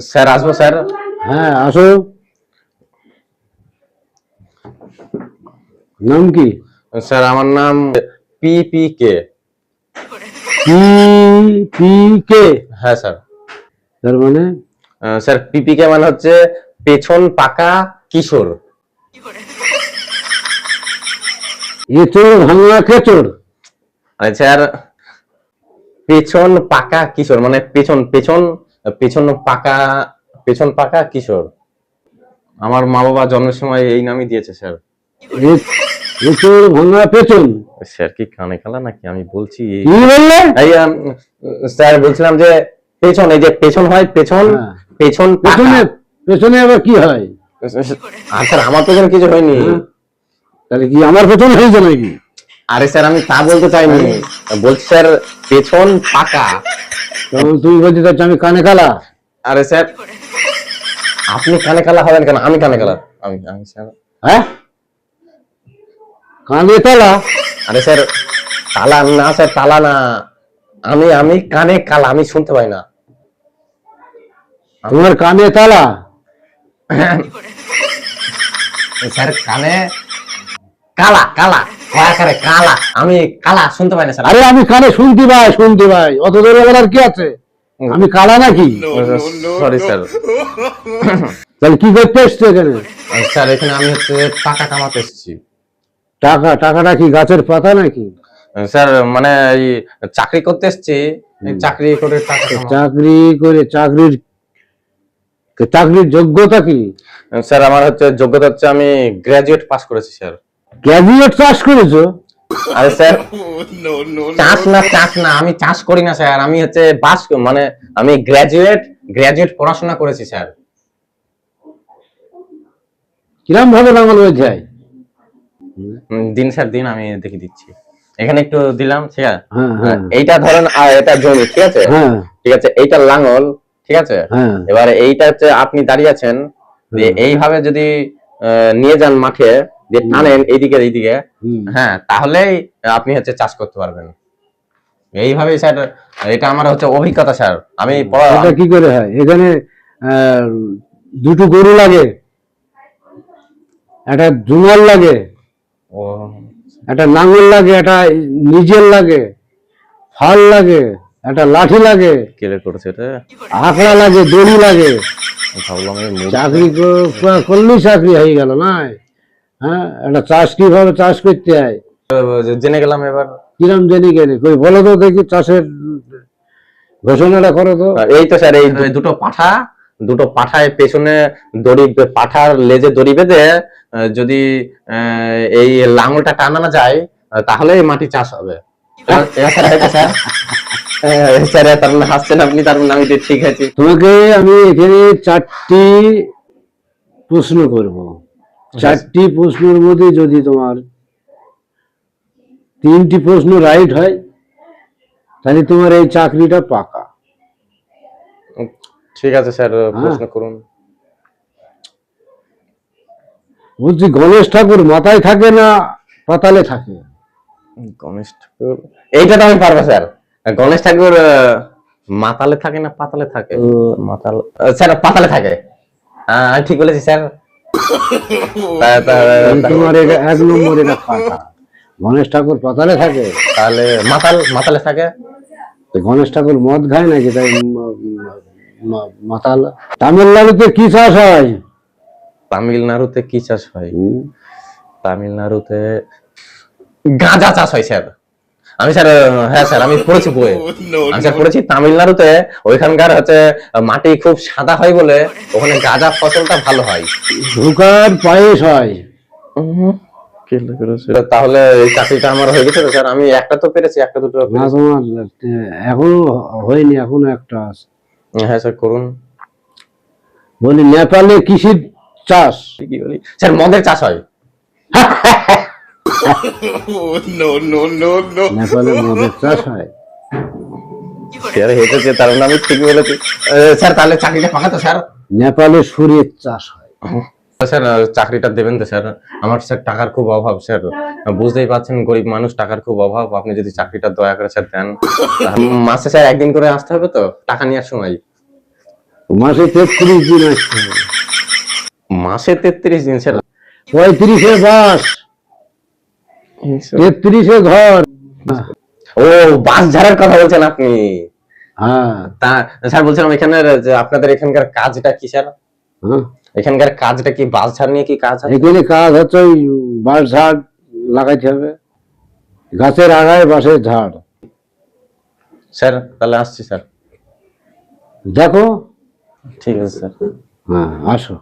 Sir আসবো sir? হ্যাঁ আসো। নাম কি? স্যার আমার নাম PPK। P P K? হ্যাঁ স্যার। তার মানে? স্যার PPK মানে হচ্ছে পেছন পাকা কিশোর। এচোড় ভাঙা কেচোড়? আরে স্যার পেছন পাকা কিশোর মানে পেছন পেছন পেছন পাকা, পেছন পাকা কিশোর। আমার মা বাবা জন্মের সময় এই নামই দিয়েছে স্যার। এচোড় ভাঙা পেছন? স্যার কি কানে কালা নাকি? আমি বলছি কি বললে? স্যার বলছিলাম যে পেছন, এই যে পেছন হয় পেছন, হ্যাঁ। পেছন পেছনে পেছনে আবার কি হয়? আচ্ছা আমার পেছনে কিছু হয়নি। তাহলে কি আমার পেছন হয়েছে নাকি? আরে স্যার আমি তা বলতে চাইনি, বলছি স্যার পেছন পাকা। তখন তুই বলছিস হচ্ছে আমি কানে কালা? আরে স্যার আপনি কানে কালা হবেন কেন? আমি কানে কালা? আমি আমি স্যার। হ্যাঁ কানে তালা? আরে স্যার তালা না স্যার, তালা না, আমি আমি কানে কালা, আমি শুনতে পাই না। তোমার কানে তালা? স্যার কানে কালা, কালা করে কালা, আমি কালা শুনতে পাই না স্যার। আরে আমি কানে শুনতে পাই অত দূরে বলার কি আছে? আমি কালা নাকি? Sorry sir. তাহলে কি করতে এসছো এখানে? স্যার এখানে আমি হচ্ছে টাকা কামাতে এসেছি। টাকাটা কি গাছের পাতা নাকি? স্যার মানে এই চাকরি করতে এসেছি, চাকরি করে টাকা চাকরি করে চাকরির যোগ্যতা কি? স্যার আমার হচ্ছে যোগ্যতা হচ্ছে আমি গ্রাজুয়েট পাস করেছি স্যার। গ্রাজুয়েট চাষ করেছো? আরে স্যার চাষ না, আমি চাষ করি না স্যার, আমি হচ্ছে পাস মানে আমি গ্রাজুয়েট পড়াশোনা করেছি স্যার। কিরম ভাবে লাঙ্গল বোঝায়? দিন স্যার দিন, আমি দেখে দিচ্ছি। এখানে একটু দিলাম, ঠিক আছে? হ্যাঁ। এইটা ধরেন এটা জমি, ঠিক আছে? হ্যাঁ ঠিক আছে, এইটা লাঙ্গল, ঠিক আছে? হ্যাঁ। এবারে এইটা হচ্ছে আপনি দাঁড়িয়ে আছেন, যে এইভাবে যদি নিয়ে যান মাঠে, যে টানেন এইদিকে, হ্যাঁ, তাহলেই আপনি হচ্ছে চাষ করতে পারবেন। এইভাবেই স্যার, এটা আমার হচ্ছে অভিজ্ঞতা স্যার। আমি এটা কি করে হয়? এখানে দুটো গরু লাগে, একটা জুমাল লাগে, ও একটা নাঙ্গল লাগে, একটা নিজের লাগে, ফাল লাগে, একটা লাঠি লাগে, কেলে করেছে এটা? আঁকড়া লাগে, দড়ি লাগে। ভাবলাম চাকরি করলেই চাকরি হয়ে গেল না? হ্যাঁ, একটা চাষ কিভাবে চাষ করতে হয় জেনে গেলাম এবার। কিরম জেনে গেলে কই বলো তো দেখি, চাষের ঘোষণাটা করো তো। এই তো স্যার, এই দুটো পাঠায় পেছনে দড়ি, পাঠার লেজে দড়ি বেঁধে যদি এই লাঙলটা টানানো যায়, তাহলে মাটি চাষ হবে। স্যার স্যার তার মানে হাসছেন আপনি, তার মানে আমি ঠিক আছে। তোমাকে আমি এখানে 4টি প্রশ্ন করব। 4টি প্রশ্নের মধ্যে যদি তোমার 3টি প্রশ্ন রাইট হয়, তাহলে তোমার এই চাকরিটা পাকা। ঠিক আছে স্যার, প্রশ্ন করুন। বলছি, গণেশ ঠাকুর মাথায় থাকে না পাতালে থাকে? গণেশ ঠাকুর, এইটা তো আমি পারবো স্যার। গণেশ ঠাকুর মাতালে থাকে না পাতালে থাকে? মাতাল স্যার, পাতালে থাকে। আমি ঠিক বলেছি স্যার। তোমার এটা 1 নম্বর, এটা পাতা। গণেশ ঠাকুর পাতালে থাকে, তাহলে মাতালে থাকে। গণেশ ঠাকুর মদ খায় নাকি তাই মাতাল? তামিলনাড়ুতে কি চাষ হয়? তামিলনাড়ুতে কি চাষ হয়? তামিলনাড়ুতে গাঁজা চাষ হয় স্যার। আমি স্যার, হ্যাঁ স্যার আমি পড়েছি বইয়ে, আমি স্যার পড়েছি তামিলনাড়ুতে ওইখানকার হচ্ছে মাটি খুব সাদা হয় বলে ওখানে গাঁজা ফসলটা ভালো হয়। ধোকার পায়েস হয়। তাহলে এই চাকরিটা আমার হয়ে গেছে স্যার। আমি একটা তো পেরেছি, একটা দুটো না, তোমার এখনো হয়নি, এখনো একটা আছে। হ্যাঁ স্যার করুন। বলি, নেপালে কৃষির চাষ? কি বলি স্যার, মদের চাষ হয়। নেপালে মদের চাষ হয়? স্যার হেসেছে, তার মানে আমি ঠিক বলেছি স্যার। তাহলে চাকরিটা পাকা তো স্যার? নেপালে সূর্যের চাষ হয়। স্যার চাকরিটা দেবেন তো স্যার? আমার স্যার টাকার খুব অভাব স্যার, বুঝতেই পারছেন গরিব মানুষ, টাকার খুব অভাব। আপনি যদি চাকরিটা দয়া করে স্যার দেন। মাসে স্যার 1 দিন করে আসতে হবে তো টাকা নেওয়ার সময়। মাসে 33 দিন আসতে হবে। মাসে 33 দিন স্যার? 35-এ বাস, 33-এ ঘর। ও, বাস ঝাড়ার কথা বলছেন আপনি? হ্যাঁ তা স্যার বলছিলাম এখানে যে আপনাদের এখানকার কাজটা কি স্যার? হ্যাঁ, এখানকার কাজটা কি বাস ঝাড় নিয়ে কি কাজ আছে? এখানে কাজ হচ্ছে ওই বাঁশ ঝাড় লাগাইতে হবে, গাছের আগায় বাঁশের ঝাড়। স্যার তাহলে আসছি স্যার। দেখো, ঠিক আছে স্যার। হ্যাঁ আসো।